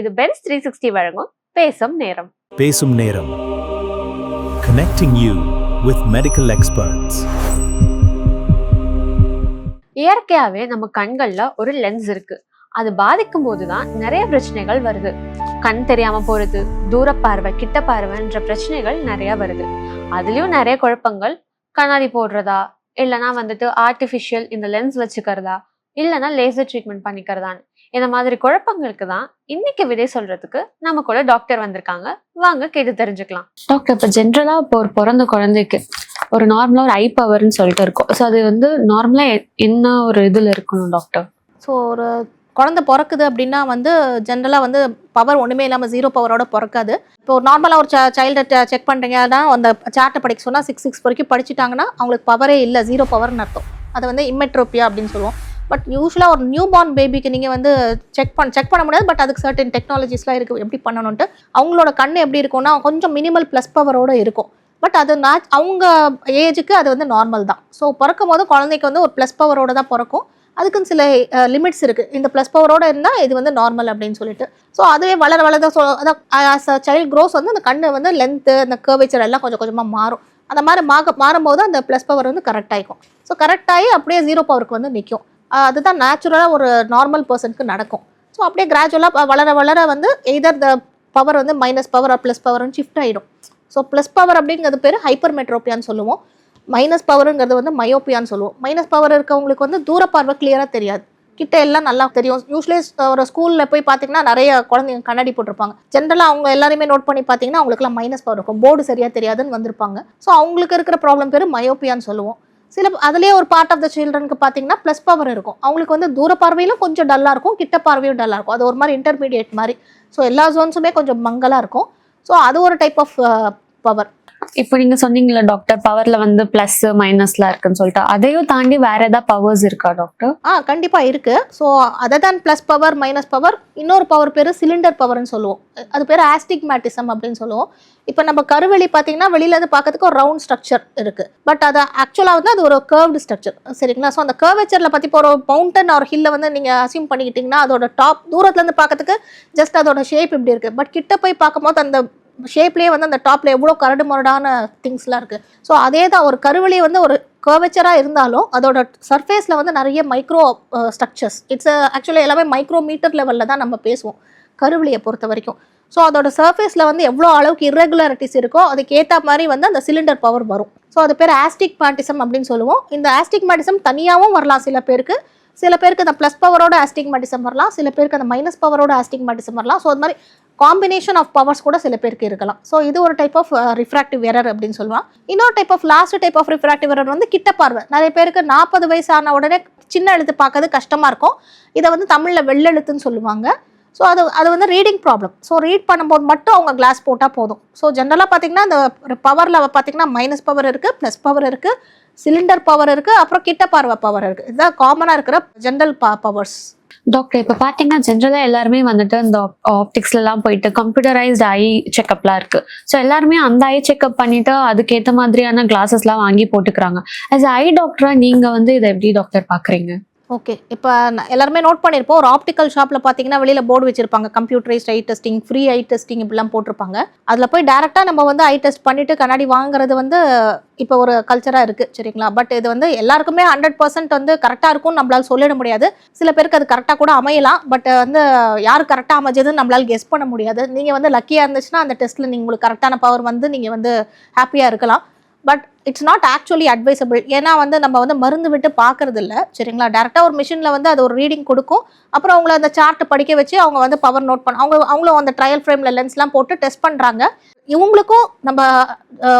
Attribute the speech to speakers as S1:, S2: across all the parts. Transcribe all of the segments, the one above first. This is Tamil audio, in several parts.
S1: இது பென்ஸ் 360 வழங்கும் பேசும் நேரம்.
S2: பேசும் நேரம். Connecting you with medical experts.
S1: இயற்கையாவே நம்ம கண்கள்ல ஒரு லென்ஸ் இருக்கு. அது பாதிக்கும் போதுதான் நிறைய பிரச்சனைகள் வருது. கண் தெரியாம போறது, தூரப்பார்வை, கிட்ட பார்வைன்ற பிரச்சனைகள் நிறைய வருது. அதுலயும் நிறைய குழப்பங்கள். கண்ணாடி போடுறதா, இல்லைன்னா ஆர்டிபிஷியல் இந்த லென்ஸ் வச்சுக்கிறதா, இல்லைன்னா லேசர் ட்ரீட்மெண்ட் பண்ணிக்கிறதான்னு இந்த மாதிரி குழப்பங்களுக்கு தான் இன்னைக்கு விடை சொல்றதுக்கு நம்ம கூட டாக்டர் வந்திருக்காங்க. வாங்க கேட்டு தெரிஞ்சுக்கலாம். டாக்டர், இப்போ ஜென்ரலா இப்போ ஒரு பிறந்த குழந்தைக்கு ஒரு நார்மலா ஒரு ஐ பவர்னு சொல்லிட்டு இருக்கும். ஸோ அது நார்மலா என்ன ஒரு இதுல இருக்கணும் டாக்டர்?
S3: ஸோ ஒரு குழந்தை பிறக்குது அப்படின்னா ஜென்ரலாக பவர் ஒன்றுமே இல்லாமல் 0 பவரோட பிறக்காது. இப்போ நார்மலாக ஒரு சைல்டை செக் பண்ணுறீங்கன்னா அந்த சார்ட்டை படிக்க சொன்னால் 6 வரைக்கும் படிச்சுட்டாங்கன்னா அவங்களுக்கு பவரே இல்லை, 0 பவர்னு அர்த்தம். அதை இம்மெட்ரோபியா அப்படின்னு சொல்லுவோம். பட் யூஸ்வலாக ஒரு நியூ பார்ன் பேபிக்கு நீங்கள் செக் பண்ண முடியாது. பட் அதுக்கு சர்டன் டெக்னாலஜிஸ்லாம் இருக்குது எப்படி பண்ணணுன்ட்டு. அவங்களோட கண் எப்படி இருக்கும்னா கொஞ்சம் மினிமல் ப்ளஸ் பவரோடு இருக்கும். பட் அது அவங்க ஏஜுக்கு அது நார்மல் தான். ஸோ பிறக்கும் போது குழந்தைக்கு ஒரு ப்ளஸ் பவரோடு தான் பிறக்கும். அதுக்குன்னு சில லிமிட்ஸ் இருக்குது. இந்த ப்ளஸ் பவரோடு இருந்தால் இது நார்மல் அப்படின்னு சொல்லிட்டு. ஸோ அதுவே வளர தான் ஆஸ் அ சைல்ட் க்ரோஸ் அந்த கண்ணு லென்த்து, அந்த கர்வேச்சர் எல்லாம் கொஞ்சம் கொஞ்சமாக மாறும். அந்த மாதிரி மாறும்போது அந்த ப்ளஸ் பவர் கரெக்ட் ஆகிக்கும். ஸோ கரெக்டாகி அப்படியே 0 பவருக்கு நிற்கும். அதுதான் நேச்சுரலாக ஒரு நார்மல் பர்சனுக்கு நடக்கும். ஸோ அப்படியே கிராஜுவலாக வளர either the power minus power or plus பவர்னு ஷிஃப்ட் ஆகிடும். ஸோ ப்ளஸ் பவர் அப்படிங்கிறது பேர் ஹைப்பர்மெட்ரோபியான்னு சொல்லுவோம். மைனஸ் பவருங்கிறது மயோப்பியான்னு சொல்லுவோம். மைனஸ் பவர் இருக்கவங்களுக்கு தூரப்பார்வை கிளியராக தெரியாது, கிட்ட எல்லாம் நல்லா தெரியும். யூஸ்வலி ஒரு ஸ்கூலில் போய் பார்த்தீங்கன்னா நிறைய குழந்தைங்க கண்ணாடி போட்டிருப்பாங்க. ஜென்ரலாக அவங்க எல்லாருமே நோட் பண்ணி பார்த்தீங்கன்னா அவங்களுக்குலாம் மைனஸ் பவர் இருக்கும், போர்டு சரியாக தெரியாதுன்னு வந்திருப்பாங்க. ஸோ அவங்களுக்கு இருக்கிற ப்ராப்ளம் பேர் மயோப்பியான்னு சொல்லுவோம். அதுலேயே ஒரு பார்ட் ஆஃப் த சில்ட்ரனுக்கு பார்த்தீங்கன்னா ப்ளஸ் பவர் இருக்கும். அவங்களுக்கு தூர பார்வையிலும் கொஞ்சம் டல்லாக இருக்கும், கிட்ட பார்வையும் டல்லாக இருக்கும். அது ஒரு மாதிரி இன்டர்மீடியேட் மாதிரி. ஸோ எல்லா ஜோன்ஸுமே கொஞ்சம் மங்கலாக இருக்கும். ஸோ அது ஒரு டைப் ஆஃப் பவர்.
S1: இப்போ நீங்க சொன்னீங்களா டாக்டர், பவர்ல பிளஸ் மைனஸ்லாம் இருக்குன்னு சொல்லிட்டு, அதையும் தாண்டி வேற ஏதாவது பவர்ஸ் இருக்கா டாக்டர்?
S3: கண்டிப்பா இருக்கு. ஸோ அதை தான் பிளஸ் பவர் மைனஸ் பவர். இன்னொரு பவர் பேர் சிலிண்டர் பவர்னு சொல்லுவோம். அது பேர் ஆஸ்டிக்மேட்டிசம் அப்படின்னு சொல்லுவோம். இப்போ நம்ம கருவெளி பார்த்தீங்கன்னா வெளியில பார்க்கறதுக்கு ஒரு ரவுண்ட் ஸ்ட்ரக்சர் இருக்கு. பட் அது ஆக்சுவலாக அது ஒரு கர்வ்டு ஸ்ட்ரக்சர், சரிங்களா? ஸோ அந்த கர்வேச்சர்ல பத்தி இப்போ ஒரு மவுண்டன் ஒரு ஹில்ல நீங்க அசியூம் பண்ணிக்கிட்டீங்கன்னா அதோட டாப் தூரத்துல இருந்து பார்க்கறதுக்கு ஜஸ்ட் அதோட ஷேப் இப்படி இருக்கு. பட் கிட்ட போய் பார்க்கும்போது அந்த ஷேப்லேயே அந்த டாப்ல எவ்வளோ கரடு முரடான திங்ஸ்லாம் இருக்குது. ஸோ அதே தான் ஒரு கருவெளி ஒரு கர்வேச்சராக இருந்தாலும் அதோட சர்ஃபேஸில் நிறைய மைக்ரோ ஸ்ட்ரக்சர்ஸ். இட்ஸ் ஆக்சுவலி எல்லாமே மைக்ரோமீட்டர் லெவலில் தான் நம்ம பேசுவோம் கருவெளியை பொறுத்த வரைக்கும். ஸோ அதோட சர்ஃபேஸில் எவ்வளோ அளவுக்கு இர்ரெகுலாரிட்டிஸ் இருக்கோ அதுக்கு ஏற்ற மாதிரி அந்த சிலிண்டர் பவர் வரும். ஸோ அது பேர் ஆஸ்டிக்மேட்டிசம் அப்படின்னு சொல்லுவோம். இந்த ஆஸ்டிக்மேட்டிசம் தனியாகவும் வரலாம் சில பேருக்கு. சில பேருக்கு அந்த ப்ளஸ் பவரோட ஆஸ்டிக்மேட்டிசம் வரலாம், சில பேருக்கு அந்த மைனஸ் பவரோட ஆஸ்டிக்மேட்டிசம் வரலாம். ஸோ அது மாதிரி காம்பினேஷன் ஆஃப் பவர்ஸ் கூட சில பேருக்கு இருக்கலாம். ஸோ இது ஒரு டைப் ஆஃப் ரிஃப்ராக்டிவ் எரர் அப்படின்னு சொல்லுவாங்க. இன்னொரு type of last type of refractive error கிட்ட பார்வை. நிறைய பேருக்கு 40 வயசான உடனே சின்ன எழுத்து பார்க்கறது கஷ்டமா இருக்கும். இதை தமிழில் வெள்ளெழுத்துன்னு சொல்லுவாங்க. ஸோ அது ரீடிங் ப்ராப்ளம். ஸோ ரீட் பண்ணும்போது மட்டும் அவங்க கிளாஸ் போட்டால் போதும். ஸோ ஜென்ரலாக பார்த்தீங்கன்னா இந்த பவரில் பார்த்தீங்கன்னா மைனஸ் பவர் இருக்குது, ப்ளஸ் பவர் இருக்குது, சிலிண்டர் பவர் இருக்குது, அப்புறம் கிட்ட பார்வை பவர் இருக்குது. இதுதான் காமனாக இருக்கிற ஜென்ரல் பவர்ஸ்.
S1: டாக்டர், இப்போ பார்த்தீங்கன்னா ஜென்ரலாக எல்லாருமே இந்த ஆப்டிக்ஸ்லாம் போயிட்டு கம்ப்யூட்டரைஸ்ட் ஐ செக்அப்லாம் இருக்கு. ஸோ எல்லாருமே அந்த ஐ செக்அப் பண்ணிட்டு அதுக்கேற்ற மாதிரியான கிளாஸஸ்லாம் வாங்கி போட்டுக்கிறாங்க. ஆஸ் ஐ டாக்டரா நீங்க இதை எப்படி டாக்டர் பார்க்குறீங்க?
S3: ஓகே, இப்போ எல்லாருமே நோட் பண்ணியிருப்போம். ஒரு ஆப்டிக்கல் ஷாப்பில் பார்த்தீங்கன்னா வெளியில் போர்டு வச்சிருப்பாங்க, கம்ப்யூட்டரைஸ்ட் ஐ டெஸ்டிங், ஃப்ரீ ஐ டெஸ்டிங் இப்படிலாம் போட்டிருப்பாங்க. அதில் போய் டேரெக்டாக நம்ம ஐ டெஸ்ட் பண்ணிவிட்டு கண்ணாடி வாங்குறது இப்போ ஒரு கல்ச்சராக இருக்குது, சரிங்களா? பட் இது எல்லாருக்குமே 100% கரெக்டாக இருக்கும்னு நம்மளால் சொல்லிட முடியாது. சில பேருக்கு அது கரெக்டாக கூட அமையலாம். பட் யார் கரெக்டாக அமைஞ்சதுன்னு நம்மளால் கெஸ் பண்ண முடியாது. நீங்கள் லக்கியாக இருந்துச்சுன்னா அந்த டெஸ்ட்டில் நீங்கள் உங்களுக்கு கரெக்டான பவர் நீங்கள் ஹாப்பியாக இருக்கலாம். But it's not actually advisable. ஏன்னா நம்ம மருந்து விட்டு பார்க்கறது இல்லை, சரிங்களா? டேரெக்டாக ஒரு மிஷினில் அது ஒரு ரீடிங் கொடுக்கும். அப்புறம் அவங்கள அந்த சார்ட்டை படிக்க வச்சு அவங்க பவர் நோட் பண்ண அவங்களும் அந்த ட்ரையல் ஃப்ரேமில் லென்ஸ்லாம் போட்டு டெஸ்ட் பண்ணுறாங்க. இவங்களுக்கும் நம்ம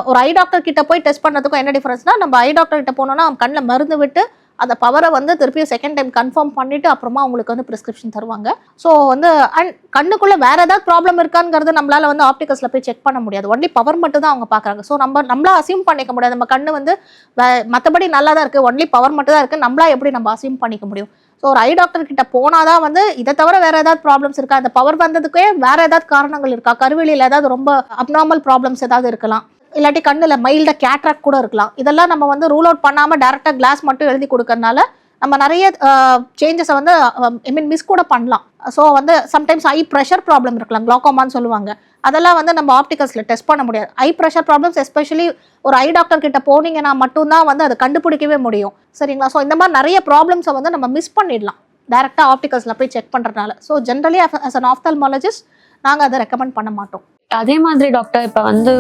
S3: ஒரு ஐ டாக்டர் கிட்ட போய் டெஸ்ட் பண்ணுறதுக்கும் என்ன டிஃபரன்ஸ்னா, நம்ம ஐ டாக்டர் கிட்ட போனோம்னா அவங்க கண்ணில் மருந்து விட்டு அந்த பவரை திருப்பியும் செகண்ட் டைம் கன்ஃபார்ம் பண்ணிட்டு அப்புறமா அவங்களுக்கு ப்ரிஸ்கிரிப்ஷன் தருவாங்க. ஸோ அண்ட் கண்ணுக்குள்ள வேற ஏதாவது ப்ராப்ளம் இருக்காங்கிறது நம்மளால ஆப்டிகல்ஸ்ல போய் செக் பண்ண முடியாது. ஒன்லி பவர் மட்டும் தான் அவங்க பார்க்குறாங்க. ஸோ நம்மளா அசியூம் பண்ணிக்க முடியாது நம்ம கண்ணு மற்றபடி நல்லா தான் இருக்குது, ஒன்லி பவர் மட்டும் தான் இருக்குது, நம்மளா எப்படி நம்ம அசியூம் பண்ணிக்க முடியும்? ஸோ ஒரு ஐ டாக்டர் கிட்ட போனாதான் இதை தவிர வேற ஏதாவது ப்ராப்ளம்ஸ் இருக்கா, அந்த பவர் வந்ததுக்கே வேற ஏதாவது காரணங்கள் இருக்கா, கருவெளியில் ஏதாவது ரொம்ப அப்நார்மல் ப்ராப்ளம்ஸ் ஏதாவது இருக்கலாம், இல்லாட்டி கண்ணில் மைல்டாக கேட்ராக்ட் கூட இருக்கலாம். இதெல்லாம் நம்ம ரூல் அவுட் பண்ணாமல் டேரெக்டாக கிளாஸ் மட்டும் எழுதி கொடுக்கறதுனால நம்ம நிறைய சேஞ்சஸை வந்து மிஸ் கூட பண்ணலாம். ஸோ வந்து சம்டைம்ஸ் ஐ ப்ரெஷர் ப்ராப்ளம் இருக்கலாம், குளோக்கோமான்னு சொல்லுவாங்க. அதெல்லாம் வந்து நம்ம ஆப்டிகல்ஸில் டெஸ்ட் பண்ண முடியாது. ஐ ப்ரெஷர் ப்ராப்ளம்ஸ் எஸ்பெஷலி ஒரு ஐ டாக்டர் கிட்ட போனீங்கன்னா மட்டும்தான் வந்து அதை கண்டுபிடிக்கவே முடியும். சரிங்களா? ஸோ இந்த மாதிரி நிறைய ப்ராப்ளம்ஸை வந்து நம்ம மிஸ் பண்ணிடலாம் டேரெக்டாக ஆப்டிகல்ஸில் போய் செக் பண்ணுறதுனால. ஸோ ஜென்ரலி அஸ் அன் ஆப்தால்மாலஜிஸ்ட் நாங்கள் அதை ரெக்கமெண்ட் பண்ண மாட்டோம்.
S1: அதே மாதிரி டாக்டர், இப்போ வந்து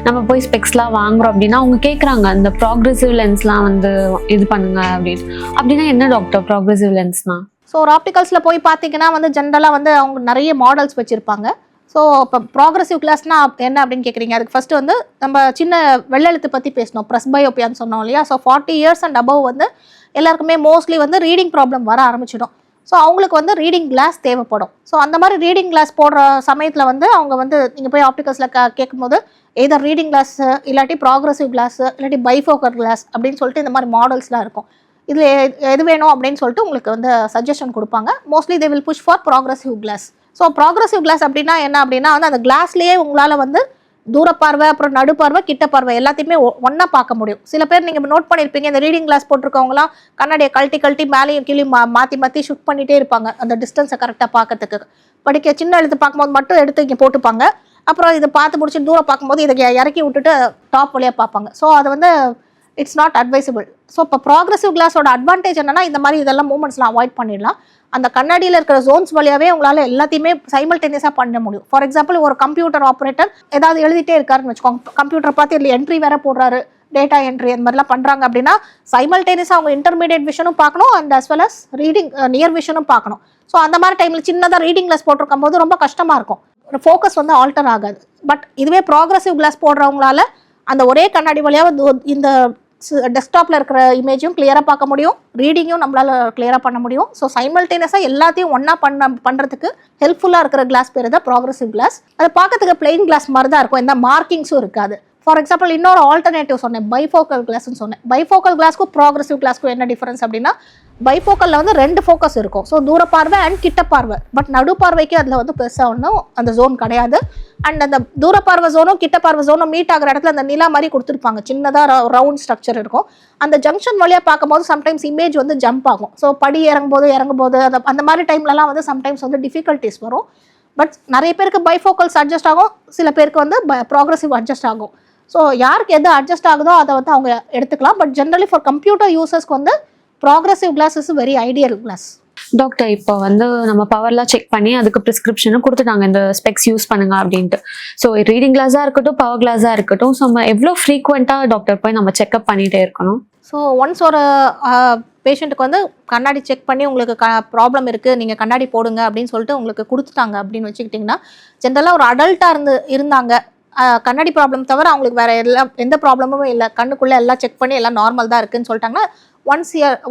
S1: நம்ம போய் ஸ்பெக்ஸ்லாம் வாங்குறோம் அப்படின்னா அவங்க கேட்குறாங்க இந்த ப்ராக்ரெசிவ் லென்ஸ்லாம் வந்து இது பண்ணுங்க அப்படின்னா என்ன டாக்டர் ப்ராக்ரெசிவ் லென்ஸ்னா?
S3: ஸோ ஒரு ஆப்டிகல்ஸில் போய் பார்த்தீங்கன்னா வந்து ஜென்ரலாக வந்து அவங்க நிறைய மாடல்ஸ் வச்சுருப்பாங்க. ஸோ இப்போ ப்ராக்ரெசிவ் கிளாஸ்னா என்ன அப்படின்னு கேட்குறீங்க. அதுக்கு ஃபஸ்ட்டு வந்து நம்ம சின்ன வெள்ளெழுத்து பற்றி பேசணும், ப்ரெஸ்பயோபியான்னு சொன்னோம் இல்லையா. ஸோ 40 years அண்ட் அபவ் வந்து எல்லாருக்குமே மோஸ்ட்லி வந்து ரீடிங் ப்ராப்ளம் வர ஆரம்பிச்சிடும். ஸோ அவங்களுக்கு வந்து ரீடிங் கிளாஸ் தேவைப்படும். ஸோ அந்த மாதிரி ரீடிங் கிளாஸ் போடுற சமயத்தில் வந்து அவங்க வந்து நீங்கள் போய் ஆப்டிகல்ஸில் கேட்கும்போது எதர் ரீடிங் கிளாஸ் இல்லாட்டி ப்ராக்ரெசிவ் கிளாஸ் இல்லாட்டி பைஃபோக்கல் கிளாஸ் அப்படின்னு சொல்லிட்டு இந்த மாதிரி மாடல்ஸ்லாம் இருக்கும். இதில் எது வேணும் அப்படின்னு சொல்லிட்டு உங்களுக்கு வந்து சஜஷன் கொடுப்பாங்க. Mostly they will push for progressive class. So progressive class அப்படின்னா என்ன அப்படின்னா வந்து அந்த கிளாஸ்லேயே உங்களால் வந்து தூரப்பார்வை, அப்புறம் நடுப்பார்வை, கிட்ட பார்வை எல்லாத்தையுமே ஒன்றா பார்க்க முடியும். சில பேர் நீங்கள் நோட் பண்ணியிருப்பீங்க, இந்த ரீடிங் கிளாஸ் போட்டிருக்கவங்களாம் கண்ணாடியை கழட்டி மேலேயும் கீழே மாற்றி ஷூட் பண்ணிகிட்டே இருப்பாங்க அந்த டிஸ்டன்ஸை கரெக்டாக பார்க்கறதுக்கு. சின்ன எழுத்து பார்க்கும்போது மட்டும் எடுத்து இங்கே போட்டுப்பாங்க. அப்புறம் இதை பார்த்து முடிச்சு தூரம் பார்க்கும்போது இதை இறக்கி விட்டுட்டு டாப் வழியாக பார்ப்பாங்க. ஸோ அது வந்து இட்ஸ் நாட் அட்வைசபிள். ஸோ இப்போ ப்ராக்ரெசிவ் கிளாஸோட அட்வான்டேஜ் என்னன்னா இந்த மாதிரி இதெல்லாம் மூமெண்ட்ஸ்லாம் அவாய்ட் பண்ணிடலாம். அந்த கண்ணாடியில் இருக்கிற ஜோன்ஸ் வழியாகவே உங்களால் எல்லாத்தையுமே சைமல்டேனியஸாக பண்ண முடியும். ஃபார் எக்ஸாம்பிள் ஒரு கம்ப்யூட்டர் ஆப்ரேட்டர் ஏதாவது எழுதிட்டே இருக்காருன்னு வச்சுக்கோங்க, கம்ப்யூட்டர் பார்த்து இதில் என்ட்ரி வேற போடுறாரு, டேட்டா என்ட்ரி அந்த மாதிரிலாம் பண்ணுறாங்க அப்படின்னா சைமல்டேனியஸாக அவங்க இன்டர்மீடியட் விஷனும் பார்க்கணும் and as well as reading near விஷனும் பார்க்கணும். ஸோ அந்த மாதிரி டைமில் சின்னதாக ரீடிங் கிளாஸ் போட்டிருக்கும் போது ரொம்ப கஷ்டமாக இருக்கும், ஒரு ஃபோக்கஸ் வந்து ஆல்டர் ஆகாது. பட் இதுவே ப்ராக்ரெசிவ் கிளாஸ் போடுறவங்களால அந்த ஒரே கண்ணாடி வழியாக இந்த டெஸ்க்டாப்பில் இருக்கிற இமேஜும் கிளியராக பார்க்க முடியும், ரீடிங்கும் நம்மளால் கிளியராக பண்ண முடியும். ஸோ சைமல்டேனியஸாக எல்லாத்தையும் ஒன்றா பண்ணுறதுக்கு ஹெல்ப்ஃபுல்லாக இருக்கிற கிளாஸ் பேர் தான் ப்ராக்ரெசிவ் கிளாஸ். அது பார்க்கறதுக்கு பிளெயின் கிளாஸ் மாதிரி தான் இருக்கும், எந்த மார்க்கிங்ஸும் இருக்காது. ஃபார் எக்ஸாம்பிள் இன்னொரு ஆல்டர்னேட்டிவ் சொன்னேன், பைஃபோக்கல் கிளாஸ்ன்னு சொன்னேன். பைஃபோக்கல் கிளாஸ்க்கும் ப்ராக்ரெசிவ் கிளாஸ்க்கும் என்ன டிஃபரன்ஸ் அப்படின்னா பைஃபோக்கலில் வந்து 2 ஃபோக்கஸ் இருக்கும். ஸோ தூர பார்வை அண்ட் கிட்ட பார்வை. பட் நடு பார்வைக்கு அதில் வந்து பெருசாக ஒன்றும் அந்த ஜோன் கிடையாது. அண்ட் அந்த தூர பார்வை ஜோனும் கிட்ட பார்வை ஜோனும் மீட் ஆகிற இடத்துல அந்த நிலா மாதிரி கொடுத்துருப்பாங்க, சின்னதாக ரவுண்ட் ஸ்ட்ரக்சர் இருக்கும். அந்த ஜங்ஷன் வழியாக பார்க்கும்போது சம்டைம்ஸ் இமேஜ் வந்து ஜம்ப் ஆகும். ஸோ படி இறங்கும்போது அந்த மாதிரி டைம்லலாம் வந்து சம்டைம்ஸ் வந்து டிஃபிகல்ட்டிஸ் வரும். பட் நிறைய பேருக்கு பைஃபோக்கல்ஸ் அட்ஜஸ்ட் ஆகும், சில பேருக்கு வந்து ப்ராக்ரெசிவ் அட்ஜஸ்ட் ஆகும். ஸோ யாருக்கு எது அட்ஜஸ்ட் ஆகுதோ அதை வந்து அவங்க எடுத்துக்கலாம். பட் ஜென்ரலி ஃபார் கம்ப்யூட்டர் யூசர்ஸ்க்கு வந்து progressive class is very ideal class.
S1: Doctor, இப்போ வந்து நம்ம பவர்லாம் செக் பண்ணி அதுக்கு ப்ரிஸ்கிரிப்ஷனும் கொடுத்துட்டாங்க, இந்த ஸ்பெக்ஸ் யூஸ் பண்ணுங்க அப்படின்ட்டு. ஸோ ரீடிங் கிளாஸாக இருக்கட்டும், பவர் கிளாஸாக இருக்கட்டும், ஸோ நம்ம எவ்வளோ ஃப்ரீக்வெண்ட்டாக டாக்டர் போய் நம்ம செக்அப் பண்ணிகிட்டே இருக்கணும்?
S3: ஸோ ஒன்ஸ் ஒரு பேஷண்ட்டுக்கு வந்து கண்ணாடி செக் பண்ணி உங்களுக்கு ப்ராப்ளம் இருக்குது, நீங்கள் கண்ணாடி போடுங்க அப்படின்னு சொல்லிட்டு உங்களுக்கு கொடுத்துட்டாங்க அப்படின்னு வச்சுக்கிட்டிங்கன்னா, ஜென்ரலாக ஒரு அடல்ட்டாக இருந்தாங்க, கண்ணாடி ப்ராப்ளம் தவிர அவங்களுக்கு வேறு எந்த ப்ராப்ளமும் இல்லை, கண்ணுக்குள்ளே எல்லாம் செக் பண்ணி எல்லாம் நார்மல் தான் இருக்குதுன்னு சொல்லிட்டாங்கன்னா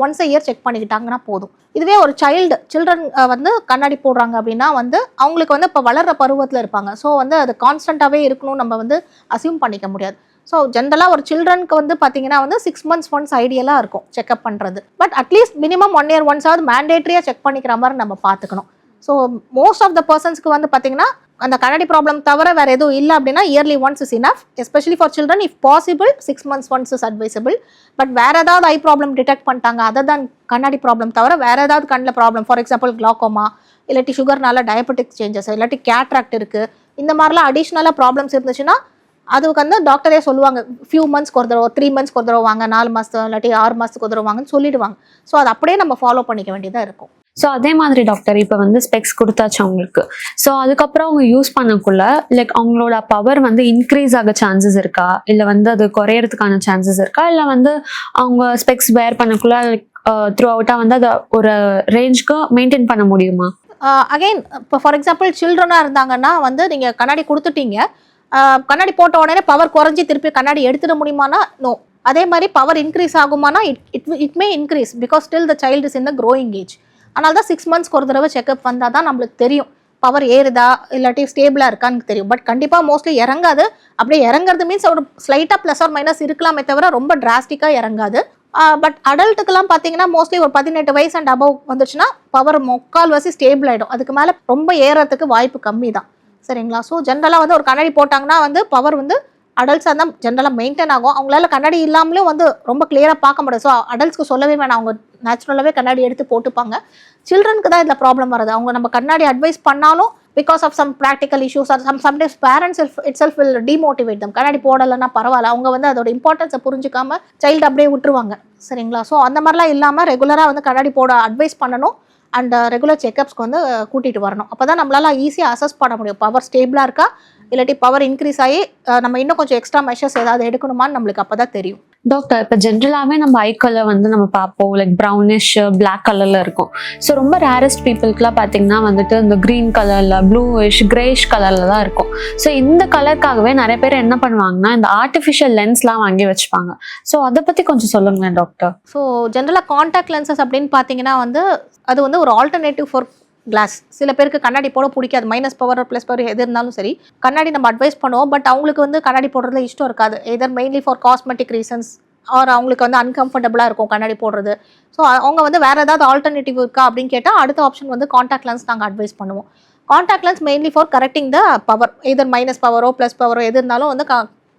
S3: ஒன்ஸ் a year செக் பண்ணிக்கிட்டாங்கன்னா போதும். இதுவே ஒரு சில்ட்ரன் வந்து கண்ணாடி போடுறாங்க அப்படின்னா வந்து அவங்களுக்கு வந்து இப்போ வளர்கிற பருவத்தில் இருப்பாங்க. ஸோ வந்து அது கான்ஸ்டண்ட்டாகவே இருக்கணும் நம்ம வந்து அசியூம் பண்ணிக்க முடியாது. ஸோ ஜென்ரலாக ஒரு சில்ட்ரனுக்கு வந்து பார்த்தீங்கன்னா வந்து 6 months ஒன்ஸ் ஐடியலாக இருக்கும் செக்அப் பண்ணுறது. பட் அட்லீஸ்ட் மினிமம் 1 year ஒன்ஸாவது மேண்டேட்ரியாக செக் பண்ணிக்கிற மாதிரி நம்ம பார்த்துக்கணும். ஸோ மோஸ்ட் ஆஃப் த பர்சன்ஸ்க்கு வந்து பார்த்தீங்கன்னா அந்த கண்ணாடி ப்ராப்ளம் தவிர வேறு எதுவும் இல்லை அப்படின்னா yearly once is enough. Especially for children if possible 6 months once is advisable. But வேறு ஏதாவது ஐ ப்ராப்ளம் டிடெக்ட் பண்ணிட்டாங்க அதர் தான் கண்ணாடி ப்ராப்ளம் தவிர வேறு ஏதாவது கண்ணில் ப்ராப்ளம், ஃபார் எக்ஸாம்பிள் கிளாக்கோமா, இல்லாட்டி சுகர்னால டயபெட்டிக் சேஞ்சஸ், இல்லாட்டி கேட்ராக்ட் இருக்குது, இந்த மாதிரிலாம் அடிஷ்னலாக ப்ராப்ளம்ஸ் இருந்துச்சுன்னா அதுக்கு வந்து டாக்டரே சொல்லுவாங்க, ஃபியூ மந்த்ஸ்க்கு ஒரு தடவை, 3 months ஒரு தடவை வாங்க, 4 மாதம் இல்லாட்டி 6 மாதத்துக்கு ஒரு தடவை வாங்கன்னு சொல்லிடுவாங்க. ஸோ அது அப்படியே நம்ம ஃபாலோ பண்ணிக்க வேண்டியதாக இருக்கும்.
S1: ஸோ அதே மாதிரி டாக்டர், இப்போ வந்து ஸ்பெக்ஸ் கொடுத்தாச்சு அவங்களுக்கு. ஸோ அதுக்கப்புறம் அவங்க யூஸ் பண்ணக்குள்ள லைக் அவங்களோட பவர் வந்து இன்க்ரீஸ் ஆக சான்சஸ் இருக்கா, இல்லை வந்து அது குறையறதுக்கான சான்சஸ் இருக்கா, இல்லை வந்து அவங்க ஸ்பெக்ஸ் வேர் பண்ணக்குள்ள த்ரூ அவுட்டாக வந்து அதை ஒரு ரேஞ்சுக்கு மெயின்டைன் பண்ண முடியுமா?
S3: அகைன் இப்போ ஃபார் எக்ஸாம்பிள் சில்ட்ரனாக இருந்தாங்கன்னா வந்து நீங்கள் கண்ணாடி கொடுத்துட்டீங்க, கண்ணாடி போட்ட உடனே பவர் குறைஞ்சி திருப்பி கண்ணாடி எடுத்துட முடியுமானா நோ. அதே மாதிரி பவர் இன்க்ரீஸ் ஆகுமானா it may increase because still the child is in the growing age. அதனால தான் 6 months ஒரு தடவை செக்அப் வந்தால் தான் நம்மளுக்கு தெரியும் பவர் ஏறுதா இல்லாட்டி ஸ்டேபிளாக இருக்கான்னு தெரியும். பட் கண்டிப்பாக மோஸ்ட்லி இறங்காது. அப்படியே இறங்குறது மீன்ஸ் ஒரு ஸ்லைட்டாக ப்ளஸ் ஆர் மைனஸ் இருக்கலாமே தவிர ரொம்ப டிராஸ்டிக்காக இறங்காது. பட் அடல்ட்டுக்கெல்லாம் பார்த்தீங்கன்னா மோஸ்ட்லி ஒரு 18 வயசு அண்ட் அபவ் வந்துச்சுன்னா பவர் 3/4 ஸ்டேபிள் ஆகிடும். அதுக்கு மேலே ரொம்ப ஏறத்துக்கு வாய்ப்பு கம்மி தான். சரிங்களா? ஸோ ஜென்ரலாக வந்து ஒரு கண்ணாடி போட்டாங்கன்னா வந்து பவர் வந்து அடல்ட்ஸாக இருந்தால் ஜென்ரலாக மெயின்டைன் ஆகும். அவங்களால கண்ணாடி இல்லாமலும் வந்து ரொம்ப கிளியராக பார்க்க முடியாது. ஸோ அடல்ட்ஸ்க்கு சொல்லவே வேணாம், அவங்க நேச்சுரலாகவே கண்ணாடி எடுத்து போட்டுப்பாங்க. சில்ட்ரனுக்கு தான் இதில் ப்ராப்ளம் வருது. அவங்க நம்ம கண்ணாடி அட்வைஸ் பண்ணாலும் because of some practical issues or sometimes parents itself will demotivate them. கண்ணாடி போடலைன்னா பரவாயில்ல, அவங்க வந்து அதோட இம்பார்ட்டன்ஸை புரிஞ்சுக்காம சைல்டு அப்படியே விட்டுருவாங்க. சரிங்களா? ஸோ அந்த மாதிரிலாம் இல்லாமல் ரெகுலராக வந்து கண்ணாடி போட அட்வைஸ் பண்ணணும். அண்ட் ரெகுலர் செக்கப்ஸ்க்கு வந்து கூட்டிகிட்டு வரணும். அப்போ தான் நம்மளால ஈஸியாக அசஸ் பண்ண முடியும், பவர் ஸ்டேபிளாக இருக்கா இல்லாட்டி பவர் இன்க்ரீஸ் ஆகி நம்ம இன்னும் கொஞ்சம் எக்ஸ்ட்ரா மெஷர்ஸ் ஏதாவது எடுக்கணுமான்னு நம்மளுக்கு அப்போ தான் தெரியும்.
S1: டாக்டர், இப்போ ஜென்ரலாகவே நம்ம ஐ கலர் வந்து நம்ம பார்ப்போம், லைக் ப்ரௌனிஷ் பிளாக் கலரில் இருக்கும். ஸோ ரொம்ப ரேரஸ்ட் பீப்புளுக்குலாம் பார்த்தீங்கன்னா வந்துட்டு இந்த க்ரீன் கலரில், ப்ளூயிஷ், கிரேஷ் கலரில் தான் இருக்கும். ஸோ இந்த கலருக்காகவே நிறைய பேர் என்ன பண்ணுவாங்கன்னா இந்த ஆர்டிஃபிஷியல் லென்ஸ்லாம் வாங்கி வச்சுப்பாங்க. ஸோ அதை பற்றி கொஞ்சம் சொல்லுங்களேன் டாக்டர்.
S3: ஸோ ஜென்ரலாக காண்டாக்ட் லென்சஸ் அப்படின்னு பார்த்தீங்கன்னா வந்து அது வந்து ஒரு ஆல்டர்னேட்டிவ் ஃபார் கிளாஸ். சில பேருக்கு கண்ணாடி போட பிடிக்காது, மைனஸ் பவர் ப்ளஸ் பவர் எது இருந்தாலும் சரி கண்ணாடி நம்ம அட்வைஸ் பண்ணுவோம். பட் அவங்களுக்கு வந்து கண்ணாடி போடுறதுல இஷ்டம் இருக்காது. Either mainly for cosmetic reasons or அவங்களுக்கு வந்து அன்கம்ஃபர்டபுளாக இருக்கும் கண்ணாடி போடுறது. ஸோ அவங்க வந்து வேறு ஏதாவது ஆல்டர்னேட்டிவ் இருக்கா அப்படின்னு கேட்டால் அடுத்த ஆப்ஷன் வந்து காண்டாக்ட் லென்ஸ் நாங்கள் அட்வைஸ் பண்ணுவோம். Contact lens mainly for correcting the power, either minus பவரோ ப்ளஸ் பவரோ எது இருந்தாலும் வந்து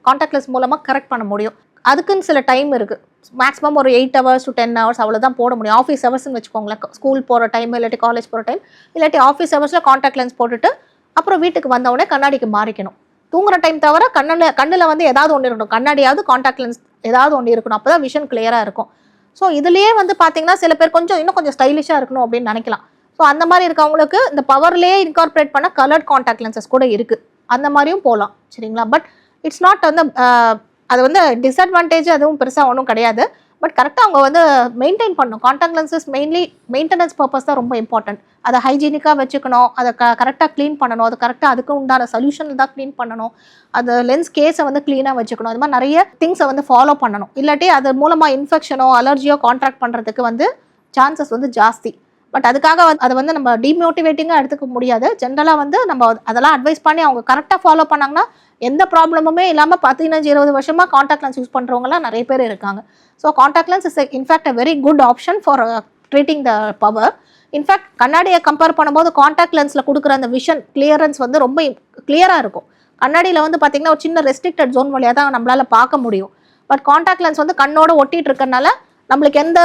S3: காண்டாக்ட் லென்ஸ் மூலமாக கரெக்ட் பண்ண முடியும். அதுக்குன்னு சில டைம் இருக்குது. மேக்ஸிமம் ஒரு 8 hours to 10 hours அவ்வளோதான் போட முடியும். ஆஃபீஸ் ஹவர்ஸ்ன்னு வச்சுக்கோங்களேன். ஸ்கூல் போகிற டைம் இல்லாட்டி காலேஜ் போகிற டைம் இல்லாட்டி ஆஃபீஸ் ஹவர்ஸில் காண்டாக்ட் லென்ஸ் போட்டுட்டு அப்புறம் வீட்டுக்கு வந்தவுடனே கண்ணாடிக்கு மாறிக்கணும். தூங்குற டைம் தவிர கண்ணில் வந்து ஏதாவது ஒன்று இருக்கணும், கண்ணாடியாவது காண்டாக்ட் லென்ஸ் ஏதாவது ஒன்று இருக்கணும். அப்போ தான் விஷன் கிளியராக இருக்கும். ஸோ இதுலேயே வந்து பார்த்தீங்கன்னா சில பேர் இன்னும் கொஞ்சம் ஸ்டைலிஷாக இருக்கணும் அப்படின்னு நினைக்கலாம். ஸோ அந்த மாதிரி இருக்கவங்களுக்கு இந்த பவர்லேயே இன்கார்பரேட் பண்ண கலர்ட் காண்டாக்ட் லென்சஸ் கூட இருக்குது. அந்த மாதிரியும் போகலாம். சரிங்களா? பட் இட்ஸ் நாட் வந்து அது வந்து டிஸ்அட்வான்டேஜ் அதுவும் பெருசாக ஒன்றும் கிடையாது. பட் கரெக்டாக அவங்க வந்து மெயின்டைன் பண்ணணும். Contact lenses mainly maintenance purpose தான் ரொம்ப இம்பார்ட்டன்ட். அதை ஹைஜீனிக்காக வச்சுக்கணும், அதை கரெக்டாக க்ளீன் பண்ணணும், அது கரெக்டாக அதுக்கு உண்டான சொல்யூஷனில் தான் க்ளீன் பண்ணணும், அது லென்ஸ் கேஸை வந்து க்ளீனாக வச்சுக்கணும். அது மாதிரி நிறைய திங்ஸை வந்து ஃபாலோ பண்ணணும். இல்லாட்டி அது மூலமாக இன்ஃபெக்ஷனோ அலர்ஜியோ கான்ட்ராக்ட் பண்ணுறதுக்கு வந்து சான்சஸ் வந்து ஜாஸ்தி. பட் அதுக்காக அதை வந்து நம்ம டிமோட்டிவேட்டிங்காக எடுத்துக்க முடியாது. ஜென்ரலாக வந்து நம்ம அதெல்லாம் அட்வைஸ் பண்ணி அவங்க கரெக்டாக ஃபாலோ பண்ணாங்கன்னா எந்த ப்ராப்ளமுமே இல்லாமல் 15-20 வருஷமாக காண்டாக்ட் லென்ஸ் யூஸ் பண்ணுறவங்களாம் நிறைய பேர் இருக்காங்க. So contact lens is in fact a very good option for treating the power. In fact கண்ணாடியை கம்பேர் பண்ணும்போது காண்டாக்ட் லென்ஸில் கொடுக்குற அந்த விஷன் கிளியரன்ஸ் வந்து ரொம்ப கிளியராக இருக்கும். கண்ணாடியில் வந்து பார்த்திங்கன்னா ஒரு சின்ன ரெஸ்ட்ரிக்டட் ஜோன் வழியாக தான் நம்மளால் பார்க்க முடியும். பட் காண்டாக்ட் லென்ஸ் வந்து கண்ணோட ஒட்டிகிட்டு இருக்கறனால நம்மளுக்கு எந்த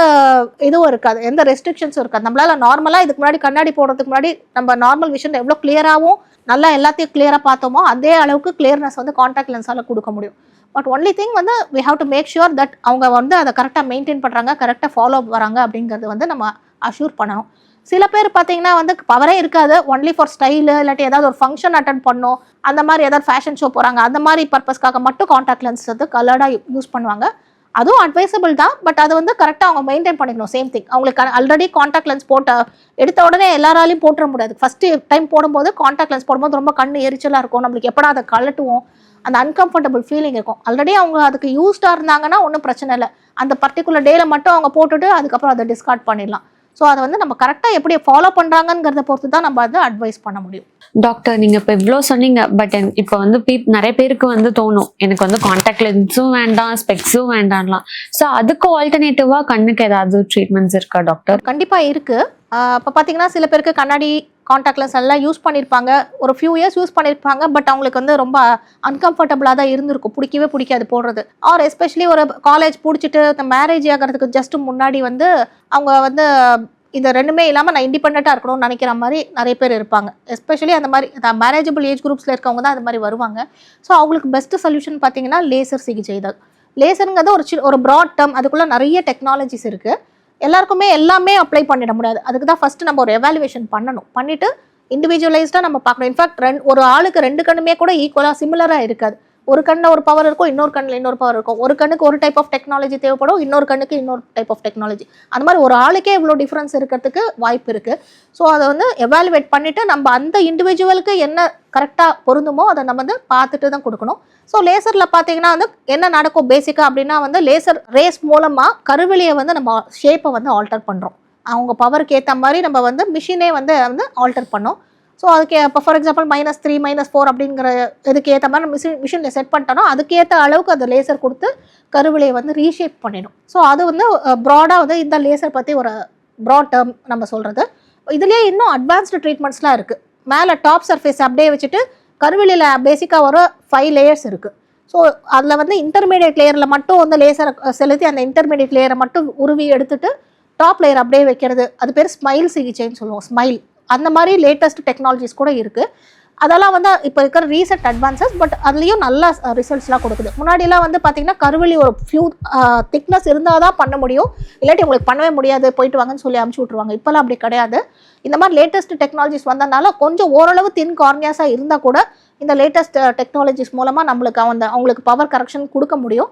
S3: இதுவும் இருக்காது, எந்த ரெஸ்ட்ரிக்ஷன்ஸும் இருக்காது. நம்மளால நார்மலாக இதுக்கு முன்னாடி கண்ணாடி போடுறதுக்கு முன்னாடி நம்ம நார்மல் விஷன் எவ்வளோ கிளியராகவும் நல்லா எல்லாத்தையும் கிளியராக பார்த்தோமோ அதே அளவுக்கு கிளியர்னஸ் வந்து காண்டாக்ட் லென்ஸால் கொடுக்க முடியும். பட் ஒன்லி திங் வந்து we have to make sure that அவங்க வந்து அதை கரெக்டாக மெயின்டைன் பண்ணுறாங்க, கரெக்டாக ஃபாலோ வராங்க அப்படிங்கிறது வந்து நம்ம அஷ்யூர் பண்ணணும். சில பேர் பார்த்தீங்கன்னா வந்து பவரே இருக்காது, ஒன்லி ஃபார் ஸ்டைலு இல்லாட்டி ஏதாவது ஒரு ஃபங்க்ஷன் அட்டன் பண்ணோம், அந்த மாதிரி ஏதாவது ஃபேஷன் ஷோ போகிறாங்க, அந்த மாதிரி பர்பஸ்க்காக மட்டும் காண்டாக்ட் லென்ஸ் வந்து கலர்டாக யூஸ் பண்ணுவாங்க. அதுவும் அட்வைசபிள் தான். பட் அது வந்து கரெக்டாக அவங்க மெயின்டைன் பண்ணிக்கணும். சேம் திங், அவங்களுக்கு ஆல்ரெடி காண்டாக்ட் லென்ஸ் எடுத்த உடனே எல்லாராலையும் போட்டுற முடியாது. ஃபர்ஸ்ட் டைம் போடும்போது காண்டாக்ட் லென்ஸ் போடும்போது ரொம்ப கண்ணு எரிச்சலாக இருக்கும், நம்மளுக்கு எப்படா அதை கழட்டுவோம், அந்த அன்கம்ஃபர்டபுள் ஃபீலிங் இருக்கும். ஆல்ரெடி அவங்க அதுக்கு யூஸ்டாக இருந்தாங்கன்னா ஒன்றும் பிரச்சனை இல்லை, அந்த பர்டிகுலர் டேல மட்டும் அவங்க போட்டுட்டு அதுக்கப்புறம் அதை டிஸ்கார்ட் பண்ணிடலாம். ஸோ அதை வந்து நம்ம கரெக்டாக எப்படி ஃபாலோ பண்ணுறாங்கிறத பொறுத்து தான் நம்ம அதை அட்வைஸ் பண்ண முடியும்.
S1: டாக்டர், நீங்கள் இப்போ இவ்வளோ சொன்னீங்க. பட் இப்போ வந்து நிறைய பேருக்கு வந்து தோணும் எனக்கு வந்து காண்டாக்ட் லென்ஸும் வேண்டாம், ஸ்பெக்ஸும் வேண்டாம்லாம். ஸோ அதுக்கு ஆல்டர்னேட்டிவாக கண்ணுக்கு ஏதாவது ட்ரீட்மெண்ட்ஸ் இருக்கா டாக்டர்?
S3: கண்டிப்பாக இருக்குது. இப்போ பார்த்தீங்கன்னா சில பேருக்கு கண்ணாடி காண்டாக்ட் லென்ஸ் எல்லாம் யூஸ் பண்ணியிருப்பாங்க, ஒரு ஃபியூ இயர்ஸ் யூஸ் பண்ணியிருப்பாங்க. பட் அவங்களுக்கு வந்து ரொம்ப அன்கம்ஃபர்டபுளாக தான் இருந்திருக்கும், பிடிக்காது போடுறது. ஆர் எஸ்பெஷலி ஒரு காலேஜ் பிடிச்சிட்டு இந்த மேரேஜ் ஆகிறதுக்கு ஜஸ்ட் முன்னாடி வந்து அவங்க வந்து இந்த ரெண்டுமே இல்லாமல் நான் இண்டிபெண்ட்டாக இருக்கணும்னு நினைக்கிற மாதிரி நிறைய பேர் இருப்பாங்க. எஸ்பெஷலி அந்த மாதிரி மேரேஜபிள் ஏஜ் குரூப்ஸில் இருக்கவங்க தான் அது மாதிரி வருவாங்க. ஸோ அவங்களுக்கு பெஸ்ட் சொல்யூஷன் பார்த்தீங்கன்னா லேசர் சிகிச்சை தான். லேசருங்கிறது ஒரு ப்ராட் டேர்ம், அதுக்குள்ளே நிறைய டெக்னாலஜிஸ் இருக்குது. எல்லாருக்குமே எல்லாமே அப்ளை பண்ணிட முடியாது. அதுக்கு தான் ஃபஸ்ட்டு நம்ம ஒரு எவாலுவேஷன் பண்ணணும், பண்ணிவிட்டு இண்டிவிஜுவலைஸ்டாக நம்ம பார்க்கணும். இன்ஃபேக்ட் ஒரு ஆளுக்கு 2 கண்ணுமே கூட ஈக்குவலாக சிமிலராக இருக்காது. ஒரு கண்ணில் ஒரு பவர் இருக்கும், இன்னொரு கண்ணில் இன்னொரு பவர் இருக்கும். ஒரு கண்ணுக்கு ஒரு டைப் ஆஃப் டெக்னாலஜி தேவைப்படும், இன்னொரு கண்ணுக்கு இன்னொரு டைப் ஆஃப் டெக்னாலஜி. அந்த மாதிரி ஒரு ஆளுக்கே இவ்வளோ டிஃப்ரென்ஸ் இருக்கிறதுக்கு வாய்ப்பு இருக்குது. ஸோ அதை வந்து எவாலுவேட் பண்ணிவிட்டு நம்ம அந்த இண்டிவிஜுவலுக்கு என்ன கரெக்டாக பொருந்துமோ அதை நம்ம வந்து பார்த்துட்டு தான் கொடுக்கணும். ஸோ லேசரில் பார்த்தீங்கன்னா வந்து என்ன நடக்கும் பேசிக்காக அப்படின்னா வந்து லேசர் ரேஸ் மூலமாக கருவிலியை வந்து நம்ம ஷேப்பை வந்து ஆல்டர் பண்ணுறோம். அவங்க பவருக்கு ஏற்ற மாதிரி நம்ம வந்து மிஷினே வந்து ஆல்டர் பண்ணோம். ஸோ அதுக்கு இப்போ ஃபார் எக்ஸாம்பிள் -3 -4 அப்படிங்கிற இதுக்கு ஏற்ற மாதிரி மிஷினில் செட் பண்ணிட்டோன்னா அதுக்கேற்ற அளவுக்கு அந்த லேசர் கொடுத்து கருவிலையை வந்து ரீஷேப் பண்ணிடும். ஸோ அது வந்து ப்ராடாக வந்து இந்த லேசர் பற்றி ஒரு ப்ராட் டேர்ம் நம்ம சொல்கிறது. இதுலேயே இன்னும் அட்வான்ஸ்டு ட்ரீட்மெண்ட்ஸ்லாம் இருக்குது. மேலே டாப் சர்ஃபேஸ் அப்படியே வச்சுட்டு கருவிலையில் பேசிக்காக ஒரு 5 லேயர்ஸ் இருக்குது. ஸோ அதில் வந்து இன்டர்மீடியட் லேயரில் மட்டும் வந்து லேசரை செலுத்தி அந்த இன்டர்மீடியட் லேயரை மட்டும் உருவி எடுத்துட்டு டாப் லேயர் அப்படியே வைக்கிறது, அது பேர் ஸ்மைல் சிகிச்சைன்னு சொல்லுவோம். ஸ்மைல் அந்த மாதிரி லேட்டஸ்ட் டெக்னாலஜிஸ் கூட இருக்குது. அதெல்லாம் வந்து இப்போ இருக்கிற ரீசெண்ட் அட்வான்சஸ். பட் அதுலேயும் நல்ல ரிசல்ட்ஸ்லாம் கொடுக்குது. முன்னாடியெல்லாம் வந்து பார்த்தீங்கன்னா கருவலி ஒரு ஃபியூ திக்னஸ் இருந்தால் தான் பண்ண முடியும், இல்லாட்டி உங்களுக்கு பண்ணவே முடியாது, போயிட்டு வாங்கன்னு சொல்லி அமுச்சு விட்ருவாங்க. இப்போல்லாம் அப்படி கிடையாது. இந்த மாதிரி லேட்டஸ்ட் டெக்னாலஜிஸ் வந்ததுனால கொஞ்சம் ஓரளவு தின் கார்னியாஸாக இருந்தால் கூட இந்த லேட்டஸ்ட் டெக்னாலஜிஸ் மூலமாக நம்மளுக்கு அவங்களுக்கு பவர் கரெக்ஷன் கொடுக்க முடியும்.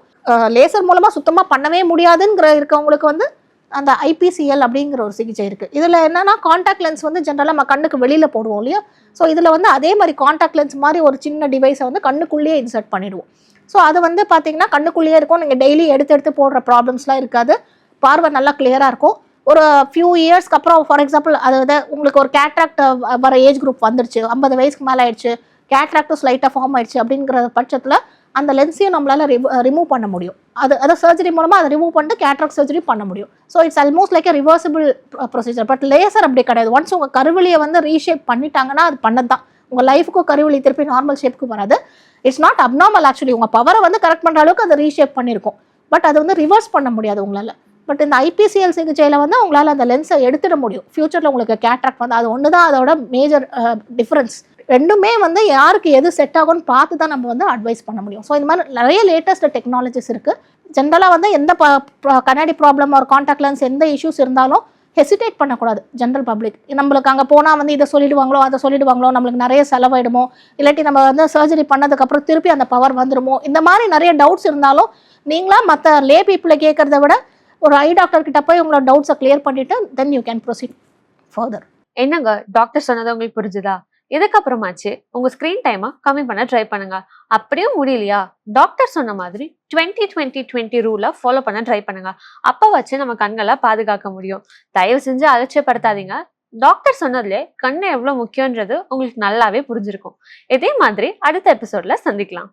S3: லேசர் மூலமாக சுத்தமாக பண்ணவே முடியாதுங்கிற இருக்கவங்களுக்கு வந்து அந்த ஐபிசிஎல் அப்படிங்கிற ஒரு சிகிச்சை இருக்குது. இதில் என்னன்னா காண்டாக்ட் லென்ஸ் வந்து ஜென்ரலாக நம்ம கண்ணுக்கு வெளியில் போடுவோம் இல்லையா. ஸோ இதில் வந்து அதே மாதிரி காண்டாக்ட் லென்ஸ் மாதிரி ஒரு சின்ன டிவைஸை வந்து கண்ணுக்குள்ளேயே இன்சர்ட் பண்ணிடுவோம். ஸோ அது வந்து பார்த்தீங்கன்னா கண்ணுக்குள்ளேயே இருக்கும். நீங்கள் டெய்லி எடுத்து போடுற ப்ராப்ளம்ஸ்லாம் இருக்காது. பார்வை நல்லா கிளியராக இருக்கும். ஒரு ஃபியூ இயர்ஸ்க்கு அப்புறம் ஃபார் எக்ஸாம்பிள் அதாவது உங்களுக்கு ஒரு கேட்ராக்ட் வர ஏஜ் குரூப் வந்துருச்சு, 50 வயசுக்கு மேலே ஆயிடுச்சு, கேட்ராக்டும் ஸ்லைட்டாக ஃபார்ம் ஆயிடுச்சு அப்படிங்கிற பட்சத்தில் அந்த லென்ஸையும் நம்மளால ரிமூவ் பண்ண முடியும். அதை சர்ஜரி மூலமாக அதை ரிமூவ் பண்ணிட்டு கேட்ராக்ட் சர்ஜரி பண்ண முடியும். So it's almost like reversible procedure. But laser அப்படி கிடையாது. ஒன்ஸ் உங்கள் கருவலியை வந்து ரீஷேப் பண்ணிட்டாங்கன்னா அது பண்ணது தான். உங்கள் லைஃபுக்கும் கருவலி திருப்பி நார்மல் ஷேப்புக்கு வராது. It's not abnormal actually. உங்கள் பவரை வந்து கரெக்ட் பண்ணுற அளவுக்கு அதை ரீஷேப் பண்ணியிருக்கும். பட் அது வந்து ரிவர்ஸ் பண்ண முடியாது உங்களால். பட் இந்த ஐபிசிஎல் சிகிச்சையில் வந்து உங்களால் அந்த லென்ஸை எடுத்துட முடியும். ஃபியூச்சரில் உங்களுக்கு கேட்ராக்ட் வந்து அது ஒன்று தான் அதோட மேஜர் டிஃப்ரென்ஸ். ரெண்டுமே வந்து யாருக்கு எது செட் ஆகும்னு பார்த்து தான் நம்ம வந்து அட்வைஸ் பண்ண முடியும். ஸோ இந்த மாதிரி நிறைய லேட்டஸ்ட் டெக்னாலஜிஸ் இருக்குது. ஜென்ரலாக வந்து எந்த கண்ணாடி ப்ராப்ளம் ஒரு காண்டாக்ட் லென்ஸ் எந்த இஷ்யூஸ் இருந்தாலும் ஹெசிடேட் பண்ணக்கூடாது ஜென்ரல் பப்ளிக். நம்மளுக்கு அங்கே போனால் வந்து இதை சொல்லிடுவாங்களோ அதை சொல்லிடுவாங்களோ, நம்மளுக்கு நிறைய செலவாயிடுமோ, இல்லாட்டி நம்ம வந்து சர்ஜரி பண்ணதுக்கப்புறம் திருப்பி அந்த பவர் வந்துடுமோ, இந்த மாதிரி நிறைய டவுட்ஸ் இருந்தாலும் நீங்களா மற்ற லே பீப்புளை கேட்குறத விட ஒரு ஐ டாக்டர் கிட்ட போய் உங்களோட டவுட்ஸை கிளியர் பண்ணிட்டு then you can proceed further.
S1: என்னங்க டாக்டர் சொன்னது உங்களுக்கு புரிஞ்சுதா? இதுக்கப்புறமாச்சு உங்க ஸ்கிரீன் டைமை கம்மி பண்ண ட்ரை பண்ணுங்க. அப்படியும் முடியலையா, டாக்டர் சொன்ன மாதிரி 20-20-20 ரூலை ஃபாலோ பண்ண ட்ரை பண்ணுங்க. அப்ப வச்சு நம்ம கண்களை பாதுகாக்க முடியும். தயவு செஞ்சு அலட்சியப்படுத்தாதீங்க. டாக்டர் சொன்னதுலே கண்ணு எவ்வளவு முக்கியன்றது உங்களுக்கு நல்லாவே புரிஞ்சிருக்கும். இதே மாதிரி அடுத்த எபிசோட்ல சந்திக்கலாம்.